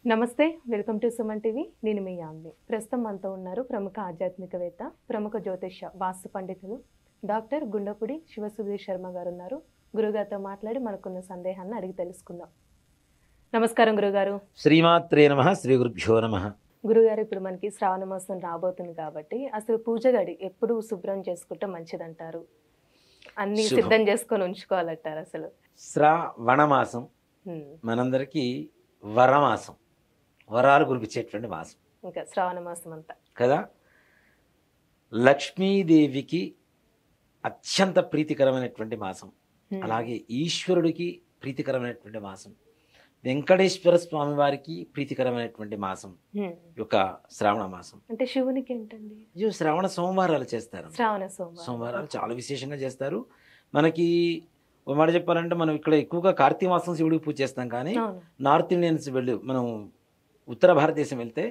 నమస్తే, welcome to Suman TV. నేను మీ యామ్ని. ప్రస్తుతం మనతో ఉన్నారు ప్రముఖ ఆధ్యాత్మికవేత్త, ప్రముఖ జ్యోతిష వాస్తు పండితులు డాక్టర్ గుండపుడి శివసుధీర్ శర్మ గారు ఉన్నారు. గురుగారితో మాట్లాడి మనకున్న సందేహాన్ని అడిగి తెలుసుకుందాం. నమస్కారం గురుగారు. శ్రీమాత్రే నమః. శ్రీ గురుభ్యో నమః. గురుగారు, ఇప్పుడు మనకి శ్రావణ మాసం రాబోతుంది కాబట్టి అసలు పూజ గడి ఎప్పుడు శుభ్రం చేసుకుంటే మంచిదంటారు? అన్ని సిద్ధం చేసుకొని ఉంచుకోవాలంటారు అసలు? శ్రావణ మాసం మనందరికీ వరమాసం, వరాలు కురిపించేటువంటి మాసం ఇంకా శ్రావణ మాసం అంతా కదా. లక్ష్మీదేవికి అత్యంత ప్రీతికరమైనటువంటి మాసం, అలాగే ఈశ్వరుడికి ప్రీతికరమైనటువంటి మాసం, వెంకటేశ్వర స్వామి వారికి ప్రీతికరమైనటువంటి మాసం యొక్క శ్రావణ మాసం. అంటే శివునికి ఏంటండి? శ్రావణ సోమవారాలు చేస్తారు. శ్రావణ సోమవారాలు చాలా విశేషంగా చేస్తారు. మనకి ఒక మాట చెప్పాలంటే మనం ఇక్కడ ఎక్కువగా కార్తీక మాసం శివుడికి పూజ చేస్తాం, కానీ నార్త్ ఇండియన్స్ మనం ఉత్తర భారతదేశం వెళ్తే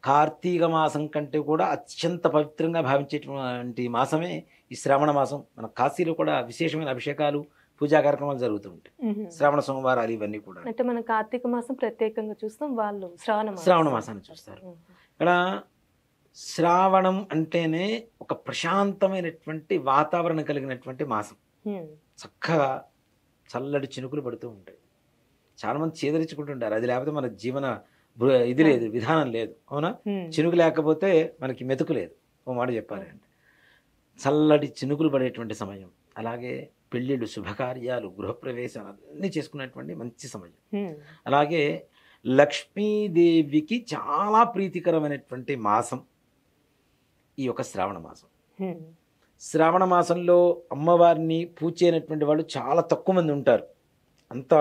కార్తీక మాసం కంటే కూడా అత్యంత పవిత్రంగా భావించేటువంటి మాసమే ఈ శ్రావణ మాసం. మన కాశీలో కూడా విశేషమైన అభిషేకాలు, పూజా కార్యక్రమాలు జరుగుతూ ఉంటాయి. శ్రావణ సోమవారాలు ఇవన్నీ కూడా. అంటే మన కార్తీక మాసం ప్రత్యేకంగా చూస్తాం, వాళ్ళు శ్రావణ మాసాన్ని చూస్తారు. ఇక్కడ శ్రావణం అంటేనే ఒక ప్రశాంతమైనటువంటి వాతావరణం కలిగినటువంటి మాసం. చక్కగా చల్లటి చినుకులు పడుతూ ఉంటాయి. చాలా మంది చేదరించుకుంటుంటారు, అది లేకపోతే మన జీవన ఇది లేదు, విధానం లేదు. అవునా? చినుకు లేకపోతే మనకి మెతుకు లేదు. ఓ మాట చెప్పాలి అంటే చల్లటి చినుకులు పడేటువంటి సమయం, అలాగే పెళ్ళిళ్ళు, శుభకార్యాలు, గృహప్రవేశాలు అన్నీ చేసుకునేటువంటి మంచి సమయం. అలాగే లక్ష్మీదేవికి చాలా ప్రీతికరమైనటువంటి మాసం ఈ యొక్క శ్రావణ మాసం. శ్రావణ మాసంలో అమ్మవారిని పూజ చేయనటువంటి వాళ్ళు చాలా తక్కువ మంది ఉంటారు. అంత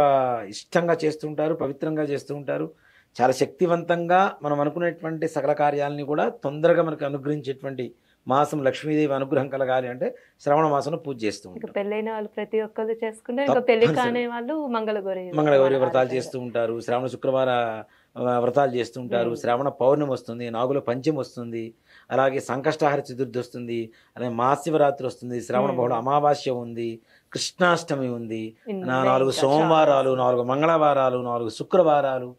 ఇష్టంగా చేస్తూ ఉంటారు, పవిత్రంగా చేస్తూ ఉంటారు. చాలా శక్తివంతంగా మనం అనుకునేటువంటి సకల కార్యాలని కూడా తొందరగా మనకు అనుగ్రహించేటువంటి మాసం. లక్ష్మీదేవి అనుగ్రహం కలగాలి అంటే శ్రావణ మాసంలో పూజ చేస్తూ ఉంటారు. పెళ్ళైన వాళ్ళు ప్రతి ఒక్కరు చేసుకుంటే, పెళ్లి కాని వాళ్ళు మంగళగౌరి వ్రతాలు చేస్తూ ఉంటారు, శ్రావణ శుక్రవార వ్రతాలు చేస్తూ ఉంటారు. శ్రావణ పౌర్ణమి వస్తుంది, నాగుల పంచమి వస్తుంది, అలాగే సంకష్టహార చతుర్థి వస్తుంది, అలాగే మహాశివరాత్రి వస్తుంది, శ్రావణ బహుళ అమావాస్య ఉంది, కృష్ణాష్టమి ఉంది, 4 సోమవారాలు, 4 మంగళవారాలు, 4 శుక్రవారాలు.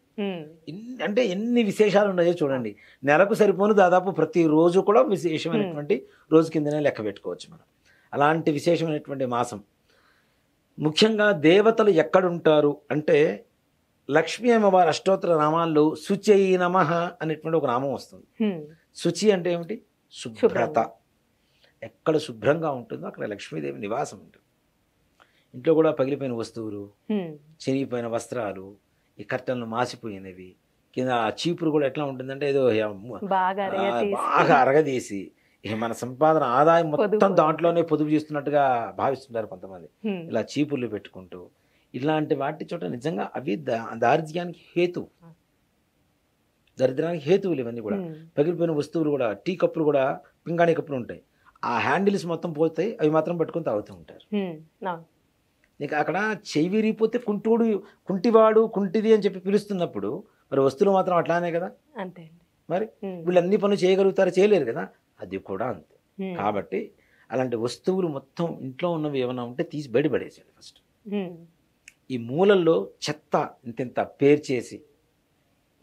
అంటే ఎన్ని విశేషాలు ఉన్నాయో చూడండి. నెలకు సరిపోను దాదాపు ప్రతి రోజు కూడా విశేషమైనటువంటి రోజు కిందనే లెక్క పెట్టుకోవచ్చు మనం. అలాంటి విశేషమైనటువంటి మాసం. ముఖ్యంగా దేవతలు ఎక్కడుంటారు అంటే లక్ష్మీ అమ్మవారి అష్టోత్తర నామాల్లో శుచై నమః అనేటువంటి ఒక నామం వస్తుంది. శుచి అంటే ఏమిటి? శుభ్రత. ఎక్కడ శుభ్రంగా ఉంటుందో అక్కడ లక్ష్మీదేవి నివాసం ఉంటుంది. ఇంట్లో కూడా పగిలిపోయిన వస్తువులు, చినిగిపోయిన వస్త్రాలు, ఈ కర్టన్లు మాసిపోయినవి, కింద చీపురు కూడా ఎట్లా ఉంటుందంటే ఏదో బాగా అరగదీసి మన సంపాదన ఆదాయం మొత్తం దాంట్లోనే పొదుపు చేస్తున్నట్టుగా భావిస్తుంటారు కొంతమంది. ఇలా చీపుర్లు పెట్టుకుంటూ ఇలాంటి వాటి చోట నిజంగా అవి దారిద్ర్యానికి హేతువు, దరిద్రానికి హేతువులు ఇవన్నీ కూడా. పగిలిపోయిన వస్తువులు కూడా, టీ కప్పులు కూడా, పింగాణి కప్పులు ఉంటాయి, ఆ హ్యాండిల్స్ మొత్తం పోతాయి, అవి మాత్రం పట్టుకొని తాగుతూ ఉంటారు. నీకు అక్కడ చెవి విరిగిపోతే కుంటివాడు, కుంటిది అని చెప్పి పిలుస్తున్నప్పుడు మరి వస్తువులు మాత్రం అట్లానే కదా. అంతే మరి వీళ్ళు అన్ని పనులు చేయగలుగుతారు, చేయలేరు కదా. అది కూడా అంతే. కాబట్టి అలాంటి వస్తువులు మొత్తం ఇంట్లో ఉన్నవి ఏమైనా ఉంటే తీసి బయటపడేసేయాలి ఫస్ట్. ఈ మూలల్లో చెత్త ఇంత పేర్చేసి,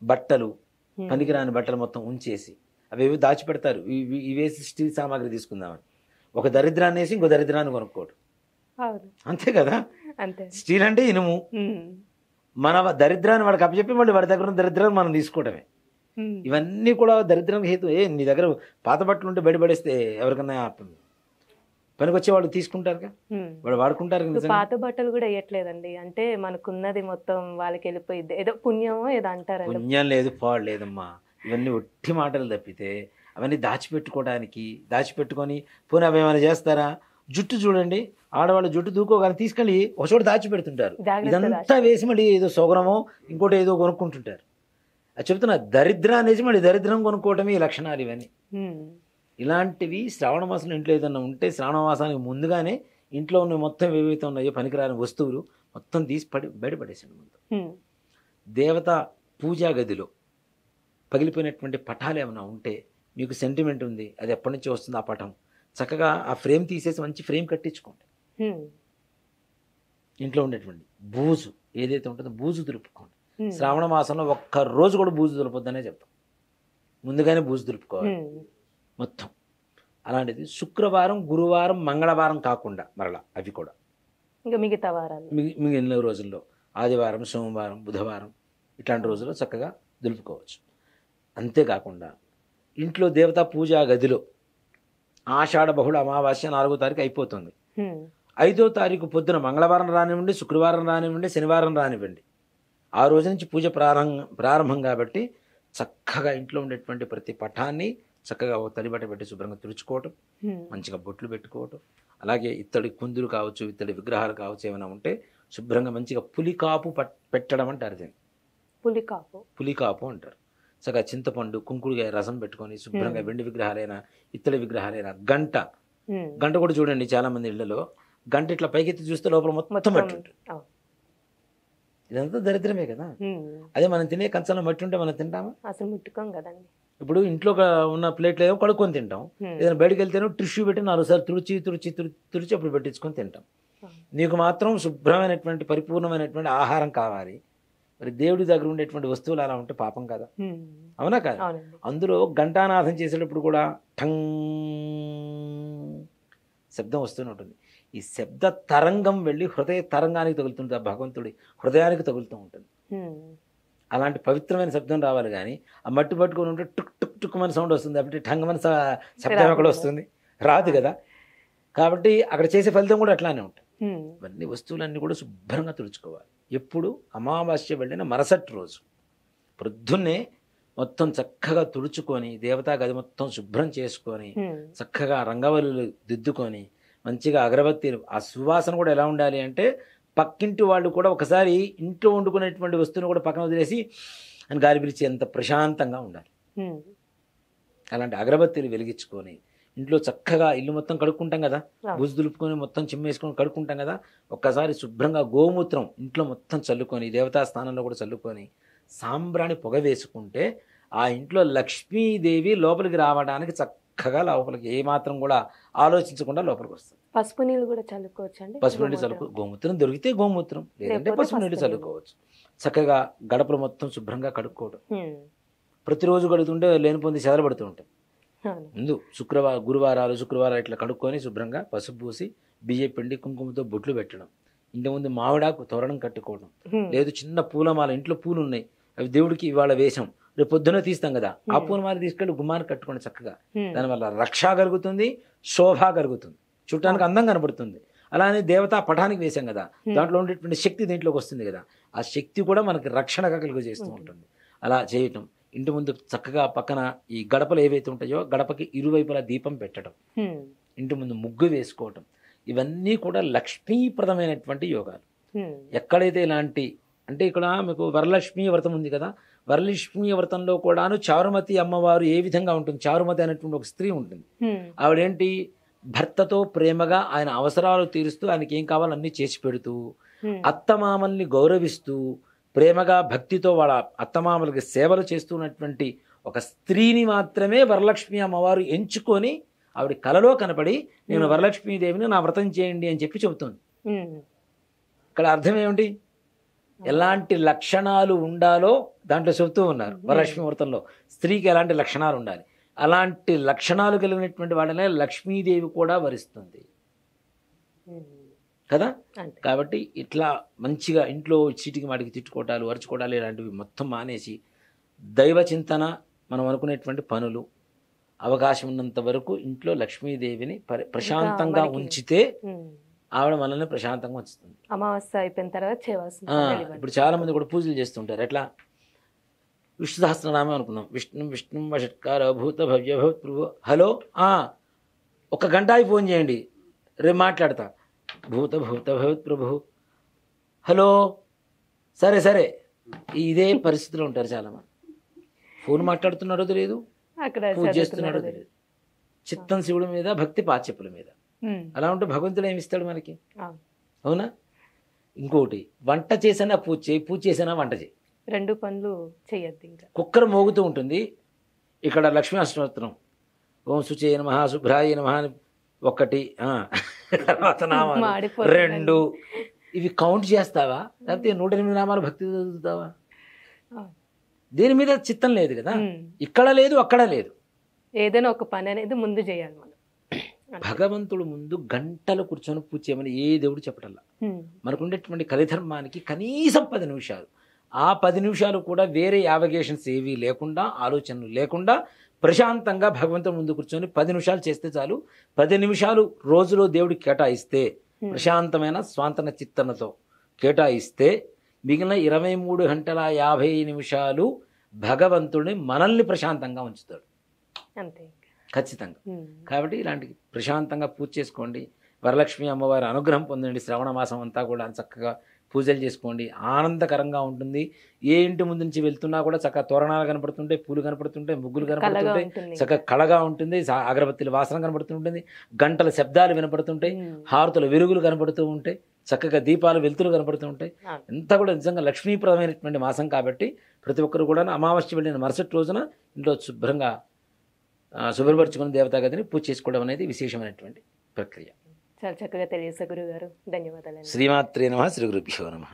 బట్టలు, పనికిరాని బట్టలు మొత్తం ఉంచేసి అవి దాచిపెడతారు. ఇవేసి స్టీల్ సామాగ్రి తీసుకుందామని ఒక దరిద్రాన్ని వేసి ఇంకో దరిద్రాన్ని కొనుక్కోడు. అంతే కదా. స్టీల్ అంటే ఇనుము. మన దరిద్రాన్ని వాడికి అప్పచెప్పి మళ్ళీ వాడి దగ్గర ఉన్న దరిద్రాన్ని మనం తీసుకోవడమే. ఇవన్నీ కూడా దరిద్రం హేతు. నీ దగ్గర పాత బట్టలు ఉంటే బయటపడేస్తే ఎవరికన్నా పనికి వచ్చే వాళ్ళు తీసుకుంటారుగా, వాళ్ళు వాడుకుంటారు. పాత బట్టలు కూడా వేయట్లేదండి, అంటే మనకున్నది మొత్తం వాళ్ళకి వెళ్ళిపోయింది. ఏదో పుణ్యమో ఏదో అంటారు. పుణ్యం లేదు, పాడు లేదమ్మా. ఇవన్నీ ఒట్టి మాటలు తప్పితే అవన్నీ దాచిపెట్టుకొని పోనీ అవి ఏమైనా చేస్తారా? జుట్టు చూడండి, ఆడవాళ్ళు జుట్టు దూకోగానే తీసుకెళ్ళి ఒక చోట దాచిపెడుతుంటారు. ఇదంతా వేసి మళ్ళీ ఏదో సోగరమో ఇంకోటి ఏదో కొనుక్కుంటుంటారు. అది చెప్తున్నా, దరిద్రాన్ని వేసి మళ్ళీ దరిద్రం కొనుక్కోవటమే ఈ లక్షణాలు ఇవన్నీ. ఇలాంటివి శ్రావణ మాసంలో ఇంట్లో ఏదన్నా ఉంటే శ్రావణ మాసానికి ముందుగానే ఇంట్లో ఉన్న మొత్తం ఏవైతే ఉన్నాయో పనికిరాని వస్తువులు మొత్తం తీసి బయటపడేసాడు ముందు. దేవత పూజా గదిలో పగిలిపోయినటువంటి పటాలు ఏమైనా ఉంటే, మీకు సెంటిమెంట్ ఉంది, అది ఎప్పటి నుంచి వస్తుంది ఆ పటం, చక్కగా ఆ ఫ్రేమ్ తీసేసి మంచి ఫ్రేమ్ కట్టించుకోండి. ఇంట్లో ఉండేటువంటి బూజు ఏదైతే ఉంటుందో బూజు దులుపుకోండి. శ్రావణ మాసంలో ఒక్క రోజు కూడా బూజు దులపొద్దనే చెప్తాం. ముందుగానే బూజు దులుపుకోవాలి మొత్తం. అలాంటిది శుక్రవారం, గురువారం, మంగళవారం కాకుండా మరలా అవి కూడా ఇంకా మిగతా వారాలు మిగిలిన రోజుల్లో ఆదివారం, సోమవారం, బుధవారం ఇట్లాంటి రోజుల్లో చక్కగా దులుపుకోవచ్చు. అంతేకాకుండా ఇంట్లో దేవతా పూజా గదిలో ఆషాఢ బహుళ అమావాస్య 4వ తారీఖు అయిపోతుంది. 5వ తారీఖు పొద్దున మంగళవారం రానివ్వండి, శుక్రవారం రానివ్వండి, శనివారం రానివ్వండి, ఆ రోజు నుంచి పూజ ప్రారంభం కాబట్టి చక్కగా ఇంట్లో ఉండేటువంటి ప్రతి పటాన్ని చక్కగా తడిబట్ట పెట్టి శుభ్రంగా తుడుచుకోవటం, మంచిగా బొట్లు పెట్టుకోవటం, అలాగే ఇత్తడి కుందులు కావచ్చు, ఇత్తడి విగ్రహాలు కావచ్చు, ఏమైనా ఉంటే శుభ్రంగా మంచిగా పులికాపు పెట్టడం అంటారు. దీన్ని పులికాపు అంటారు. చక్కగా చింతపండు, కుంకుడుగా రసం పెట్టుకొని శుభ్రంగా వెండి విగ్రహాలైనా ఇత్తడి విగ్రహాలైనా గంట కూడా చూడండి, చాలా మంది ఇళ్లలో గంట ఇట్లా పైకెత్తి చూస్తే లోపల మొత్తం మట్టి ఉంటుంది. ఇదంతా దరిద్రమే కదా. అదే మనం తినే కంచంలో మట్టి ఉంటే మనం తింటామా? అసలు ముట్టుకోం కదండి. ఇప్పుడు ఇంట్లో ఉన్న ప్లేట్లు ఏమో కడుక్కొని తింటాం, ఏదైనా బయటకు వెళ్తేనో టిష్యూ పెట్టి 4 సార్లు తుడిచి అప్పుడు పెట్టించుకొని తింటాం. నీకు మాత్రం శుభ్రమైనటువంటి పరిపూర్ణమైనటువంటి ఆహారం కావాలి. మరి దేవుడి దగ్గర ఉండేటువంటి వస్తువులు అలా ఉంటే పాపం కదా, అవునా కాదు? అందులో ఘంటానాథం చేసేటప్పుడు కూడా ఠంగ్ శబ్దం వస్తూనే ఉంటుంది. ఈ శబ్ద తరంగం వెళ్ళి హృదయ తరంగానికి తగులుతుంది, ఆ భగవంతుడి హృదయానికి తగులుతూ ఉంటుంది. అలాంటి పవిత్రమైన శబ్దం రావాలి. కానీ ఆ మట్టి పట్టుకొని ఉంటే టుక్ టుక్ టుక్ మన సౌండ్ వస్తుంది, అప్పుడు ఠంగమని శబ్దం ఎక్కడ వస్తుంది? రాదు కదా. కాబట్టి అక్కడ చేసే ఫలితం కూడా అట్లానే ఉంటుంది. ఇవన్నీ వస్తువులన్నీ కూడా శుభ్రంగా తుడుచుకోవాలి. ఎప్పుడు అమావాస్య వెళ్ళిన మరుసటి రోజు ప్రొద్దున్నే మొత్తం చక్కగా తుడుచుకొని దేవతా గది మొత్తం శుభ్రం చేసుకొని చక్కగా రంగవల్లులు దిద్దుకొని మంచిగా అగరబత్తీలు, ఆ సువాసన కూడా ఎలా ఉండాలి అంటే పక్కింటి వాళ్ళు కూడా ఒకసారి ఇంట్లో వండుకునేటువంటి వస్తువును కూడా పక్కన వదిలేసి అని గాలి పిలిచి ఎంత ప్రశాంతంగా ఉండాలి. అలాంటి అగరబత్తీలు వెలిగించుకొని ఇంట్లో చక్కగా ఇల్లు మొత్తం కడుక్కుంటాం కదా, బూజు దులుపుకొని మొత్తం చిమ్మేసుకొని కడుక్కుంటాం కదా, ఒక్కసారి శుభ్రంగా గోమూత్రం ఇంట్లో మొత్తం చల్లుకొని దేవతా స్థానంలో కూడా చల్లుకొని సాంబ్రాణి పొగ వేసుకుంటే ఆ ఇంట్లో లక్ష్మీదేవి లోపలికి రావడానికి చక్కగా లోపలికి ఏమాత్రం కూడా ఆలోచించకుండా లోపలికి వస్తుంది. పసుపు నీళ్ళు కూడా చల్లుకోవచ్చు అండి. పసుపు నీళ్ళు చల్లుకో, గోమూత్రం దొరికితే గోమూత్రం, లేదంటే పసుపు నీళ్ళు చల్లుకోవచ్చు. చక్కగా గడపలు మొత్తం శుభ్రంగా కడుక్కోవడం. ప్రతిరోజు కడుగుతుంటే లేనిపోంది చెదరబడుతూ ఉంటాయి. ముందు గురువారాలు శుక్రవారాలు ఇట్లా కడుక్కొని శుభ్రంగా పసుపు పూసి బియ్య పిండి కుంకుమతో బొట్లు పెట్టడం, ఇంటి ముందు మామిడాకు తోరణం కట్టుకోవడం, లేదు చిన్న పూలమాల ఇంట్లో పూలు ఉన్నాయి అవి దేవుడికి ఇవాళ వేషం రేపు పొద్దున తీస్తాం కదా, ఆ పూలమాల తీసుకెళ్ళి గుమ్మానికి కట్టుకోండి చక్కగా. దానివల్ల రక్ష కలుగుతుంది, శోభ కలుగుతుంది, చూడటానికి అందం కనబడుతుంది. అలానే దేవతా పటానికి వేసాం కదా, దాంట్లో ఉండేటువంటి శక్తి దీంట్లోకి వస్తుంది కదా, ఆ శక్తి కూడా మనకి రక్షణగా కలుగజేస్తూ ఉంటుంది. అలా చేయటం, ఇంటి ముందు చక్కగా పక్కన ఈ గడపలు ఏవైతే ఉంటాయో గడపకి ఇరువైపులా దీపం పెట్టడం, ఇంటి ముందు ముగ్గు వేసుకోవటం, ఇవన్నీ కూడా లక్ష్మీప్రదమైనటువంటి యోగాలు. ఎక్కడైతే ఇలాంటి అంటే ఇక్కడ మీకు వరలక్ష్మీ వ్రతం ఉంది కదా, వరలక్ష్మీ వ్రతంలో కూడాను చారుమతి అమ్మవారు ఏ విధంగా ఉంటుంది, చారుమతి అనేటువంటి ఒక స్త్రీ ఉంటుంది. ఆవిడేంటి భర్తతో ప్రేమగా ఆయన అవసరాలు తీరుస్తూ ఆయనకి ఏం కావాలో అన్నీ చేసి పెడుతూ అత్తమామల్ని గౌరవిస్తూ ప్రేమగా భక్తితో వాళ్ళ అత్తమామలకి సేవలు చేస్తున్నటువంటి ఒక స్త్రీని మాత్రమే వరలక్ష్మి అమ్మవారు ఎంచుకొని ఆవిడ కలలో కనపడి నేను వరలక్ష్మీదేవిని నా వ్రతం చేయండి అని చెప్పి చెబుతుంది. ఇక్కడ అర్థం ఏమిటి, ఎలాంటి లక్షణాలు ఉండాలో దాంట్లో చెబుతూ ఉన్నారు. వరలక్ష్మి వ్రతంలో స్త్రీకి ఎలాంటి లక్షణాలు ఉండాలి, అలాంటి లక్షణాలు కలిగినటువంటి వాళ్ళనే లక్ష్మీదేవి కూడా వరిస్తుంది కదా. కాబట్టి ఇట్లా మంచిగా ఇంట్లో చీటికి మాటికి తిట్టుకోవటాలు అరుచుకోవటాలు ఇలాంటివి మొత్తం మానేసి దైవ చింతన, మనం అనుకునేటువంటి పనులు, అవకాశం ఉన్నంత వరకు ఇంట్లో లక్ష్మీదేవిని ప్రశాంతంగా ఉంచితే ఆవిడ మనల్ని ప్రశాంతంగా ఉంచుతుంది. అమావాస్య అయిపోయిన తర్వాత ఇప్పుడు చాలా మంది కూడా పూజలు చేస్తుంటారు. ఎట్లా విష్ణు సహస్రనామం అనుకున్నాం, విష్ణు విష్ణు వషట్కార భూత భవ్య భవత్ ప్రభు. హలో, 1 గంట ఫోన్ చేయండి, రేపు మాట్లాడతా. భూత భూత భవత్ ప్రభు. హలో, సరే సరే. ఇదే పరిస్థితిలో ఉంటారు చాలా మంది. ఫోన్ మాట్లాడుతున్నారో తెలియదు, పూజ చేస్తున్నారో తెలియదు. చిత్తం శివుడి మీద, భక్తి పాచెప్పుల మీద. అలా ఉంటే భగవంతుడు ఏమి ఇస్తాడు మనకి, అవునా? ఇంకోటి, వంట చేసినా పూజ చేయి, పూజ చేసినా వంట చేయి, 2 పనులు చేయొద్దు. ఇంకా కుక్కర్ మోగుతూ ఉంటుంది. ఇక్కడ లక్ష్మీ అష్టోత్తరం, ఓం శుచయ నమః శుభ్రాయ నమః 1, తర్వాత నామాలు 2, ఇవి కౌంట్ చేస్తావా? లేకపోతే 108 నామాలు భక్తి చదువుతావా? దేని మీద చిత్తం లేదు కదా, ఉమ్. ఇక్కడ లేదు అక్కడ లేదు. ఏదైనా ఒక పని అనేది ముందు చేయాలి మనం. భగవంతుడు ముందు గంటలు కూర్చొని పూజ చేయమని ఏ దేవుడు చెప్పటల్లా. ఉమ్. మనకుండేటువంటి కలిధర్మానికి కనీసం 10 నిమిషాలు, ఆ 10 నిమిషాలు కూడా వేరే యావగేషన్స్ ఏవి లేకుండా, ఆలోచనలు లేకుండా ప్రశాంతంగా భగవంతుడి ముందు కూర్చొని 10 నిమిషాలు చేస్తే చాలు. 10 నిమిషాలు రోజులో దేవుడికి కేటాయిస్తే, ప్రశాంతమైన స్వాంతన చిత్తనతో కేటాయిస్తే, మిగిలిన 23 గంటల 50 నిమిషాలు భగవంతుడిని మనల్ని ప్రశాంతంగా ఉంచుతాడు అంతే. ఖచ్చితంగా. ఉమ్. కాబట్టి ఇలాంటి ప్రశాంతంగా పూజ చేసుకోండి, వరలక్ష్మి అమ్మవారి అనుగ్రహం పొందండి. శ్రవణ మాసం అంతా కూడా చక్కగా పూజలు చేసుకోండి, ఆనందకరంగా ఉంటుంది. ఏ ఇంటి ముందు నుంచి వెళ్తున్నా కూడా చక్కగా తోరణాలు కనపడుతుంటాయి, పూలు కనపడుతుంటాయి, ముగ్గులు కనపడుతుంటాయి, చక్కగా కళగా ఉంటుంది, అగరబత్తిల వాసన కనపడుతుంటుంది, గంటల శబ్దాలు వినపడుతుంటాయి, హారతుల వెలుగులు కనపడుతూ ఉంటాయి, చక్కగా దీపాలు వెలుతురు కనపడుతూ ఉంటాయి. అంతా కూడా నిజంగా లక్ష్మీప్రదమైనటువంటి మాసం కాబట్టి ప్రతి ఒక్కరు కూడా అమావాస్య వెళ్ళిన మరుసటి రోజున ఇంట్లో శుభ్రంగా శుభ్రపరచుకుని దేవతా గదిని పూజ చేసుకోవడం అనేది విశేషమైనటువంటి ప్రక్రియ. చాలా చక్కగా తెలియజేశారు గురుగారు. ధన్యవాదాలు. శ్రీమాత్రే నమః. శ్రీ గురుభ్యో నమః.